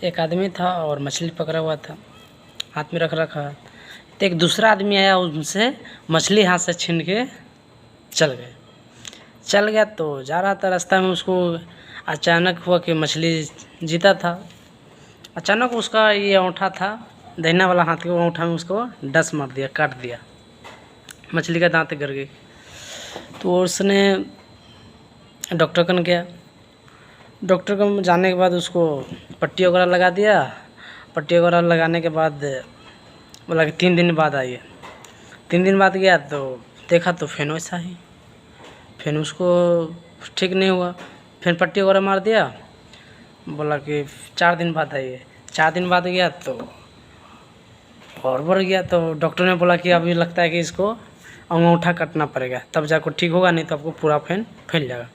एक आदमी था और मछली पकड़ा हुआ था, हाथ में रख रखा। तो एक दूसरा आदमी आया, उनसे मछली हाथ से छीन के चल गया। तो जा रहा था, रास्ता में उसको अचानक हुआ कि मछली जीता था। अचानक उसका ये अंगूठा था, दाहिना वाला हाथ के अंगूठा में उसको डस मार दिया, काट दिया, मछली का दांत गिर गई। तो उसने डॉक्टर कन गया। डॉक्टर को जाने के बाद उसको पट्टी वगैरह लगा दिया। पट्टी वगैरह लगाने के बाद बोला कि 3 दिन बाद आइए। 3 दिन बाद गया तो देखा तो फिर वैसा ही, फिर उसको ठीक नहीं हुआ। फिर पट्टी वगैरह मार दिया, बोला कि 4 दिन बाद आइए। 4 दिन बाद गया तो और बढ़ गया। तो डॉक्टर ने बोला कि अभी लगता है कि इसको अंगूठा काटना पड़ेगा, तब जाकर ठीक होगा, नहीं तो आपको पूरा फैन फैल जाएगा।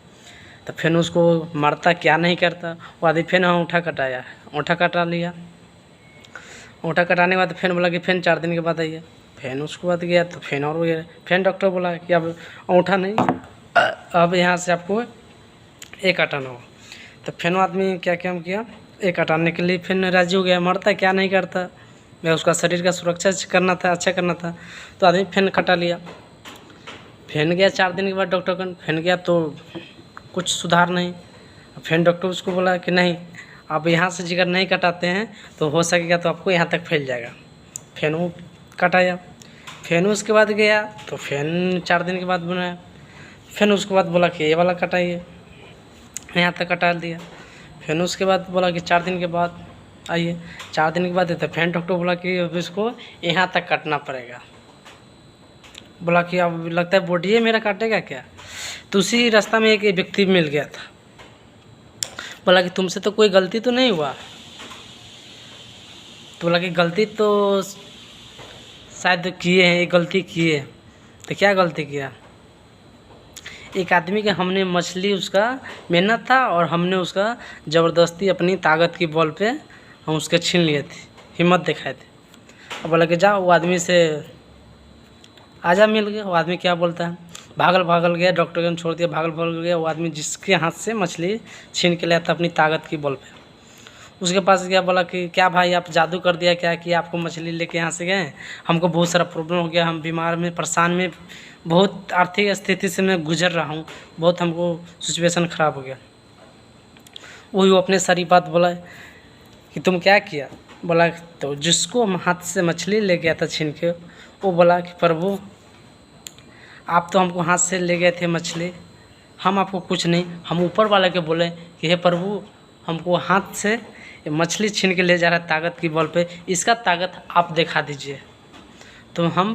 तो फिर उसको मरता क्या नहीं करता, वो आदमी फिर अंगूठा कटाया, अंगूठा कटा लिया। अंगूठा कटाने के बाद फिर बोला कि फिर 4 दिन के बाद आइए। फिर उसके बाद गया तो फिर और गया। फिर डॉक्टर बोला कि अब अंगूठा नहीं, अब यहाँ से आपको एक हटाना हो। तो फिर आदमी क्या काम किया, एक हटाने के लिए फिर राजी हो गया। मरता क्या नहीं करता, मैं उसका शरीर का सुरक्षा करना था, अच्छा करना था। तो आदमी फिर कटा लिया। फिर गया 4 दिन के बाद डॉक्टर का, फिर गया तो कुछ सुधार नहीं। फिर डॉक्टर उसको बोला कि नहीं, आप यहाँ से जिगर नहीं कटाते हैं तो हो सकेगा तो आपको यहाँ तक फैल जाएगा। फिर वो कटाया। फिर उसके बाद गया तो फिर 4 दिन के बाद बनाया। फिर उसके बाद बोला कि ये वाला कटाइए, यहाँ तक कटा दिया। फिर उसके बाद बोला कि 4 दिन के बाद आइए। 4 दिन के बाद तो फिर डॉक्टर बोला कि अब इसको यहाँ तक काटना पड़ेगा। बोला कि अब लगता है बॉडी मेरा काटेगा क्या। तो उसी रास्ता में एक व्यक्ति मिल गया था। बोला कि तुमसे तो कोई गलती तो नहीं हुआ। तो बोला कि गलती तो शायद किए हैं, एक गलती किए। तो क्या गलती किया, एक आदमी के हमने मछली, उसका मेहनत था और हमने उसका ज़बरदस्ती अपनी ताकत की बल पे हम उसके छीन लिए थे, हिम्मत दिखाए थे। अब बोला कि जाओ, वो आदमी से आजा मिल गया। वो आदमी क्या बोलता है, भागल गया, डॉक्टर ने छोड़ दिया, भागल गया। वो आदमी जिसके हाथ से मछली छीन के लाया था अपनी ताकत की बल पे, उसके पास गया। बोला कि क्या भाई आप जादू कर दिया क्या कि आपको मछली लेके यहाँ से गए, हमको बहुत सारा प्रॉब्लम हो गया, हम बीमार में, परेशान में, बहुत आर्थिक स्थिति से मैं गुजर रहा हूँ, बहुत हमको सिचुएशन ख़राब हो गया। वही वो अपने सारी बात बोला कि तुम क्या किया। बोला तो जिसको हम हाथ से मछली ले गया था छीन के, वो बोला कि प्रभु आप तो हमको हाथ से ले गए थे मछली, हम आपको कुछ नहीं, हम ऊपर वाले के बोले कि हे प्रभु हमको हाथ से मछली छीन के ले जा रहा है ताकत की बल पे, इसका ताकत आप दिखा दीजिए। तो हम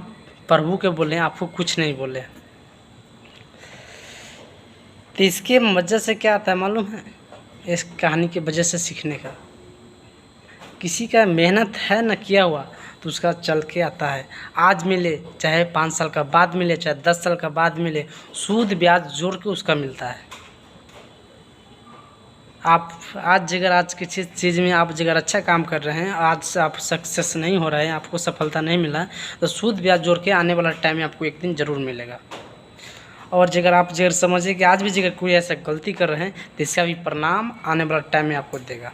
प्रभु के बोले, आपको कुछ नहीं बोले। तो इसके वजह से क्या आता है मालूम है, इस कहानी की वजह से सीखने का, किसी का मेहनत है ना किया हुआ तो उसका चल के आता है। आज मिले चाहे 5 साल का बाद मिले, चाहे 10 साल का बाद मिले, सूद ब्याज जोड़ के उसका मिलता है। आप आज अगर आज किसी चीज़ में आप अगर अच्छा काम कर रहे हैं, आज से आप सक्सेस नहीं हो रहे हैं, आपको सफलता नहीं मिला, तो सूद ब्याज जोड़ के आने वाला टाइम में आपको एक दिन ज़रूर मिलेगा। और अगर आप समझिए कि आज भी अगर कोई ऐसा गलती कर रहे हैं तो इसका भी परिणाम आने वाला टाइम में आपको देगा।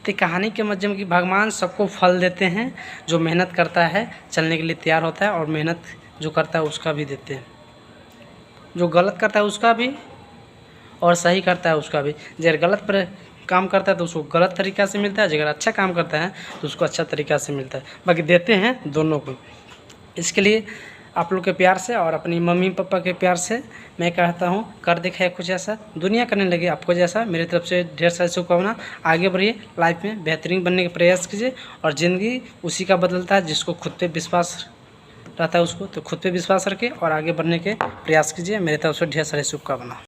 तो कहानी के माध्यम की भगवान सबको फल देते हैं, जो मेहनत करता है चलने के लिए तैयार होता है, और मेहनत जो करता है उसका भी देते हैं, जो गलत करता है उसका भी और सही करता है उसका भी। अगर गलत पर काम करता है तो उसको गलत तरीक़ा से मिलता है, अगर अच्छा काम करता है तो उसको अच्छा तरीक़ा से मिलता है। बाकी देते हैं दोनों को। इसके लिए आप लोग के प्यार से और अपनी मम्मी पापा के प्यार से मैं कहता हूँ, कर दिखाए कुछ ऐसा, दुनिया करने लगे आपको जैसा। मेरी तरफ से ढेर सारी शुभकामना। आगे बढ़िए, लाइफ में बेहतरीन बनने का प्रयास कीजिए, और ज़िंदगी उसी का बदलता है जिसको खुद पे विश्वास रहता है उसको। तो खुद पे विश्वास रखिए और आगे बढ़ने के प्रयास कीजिए। मेरी तरफ से ढेर सारी शुभकामना।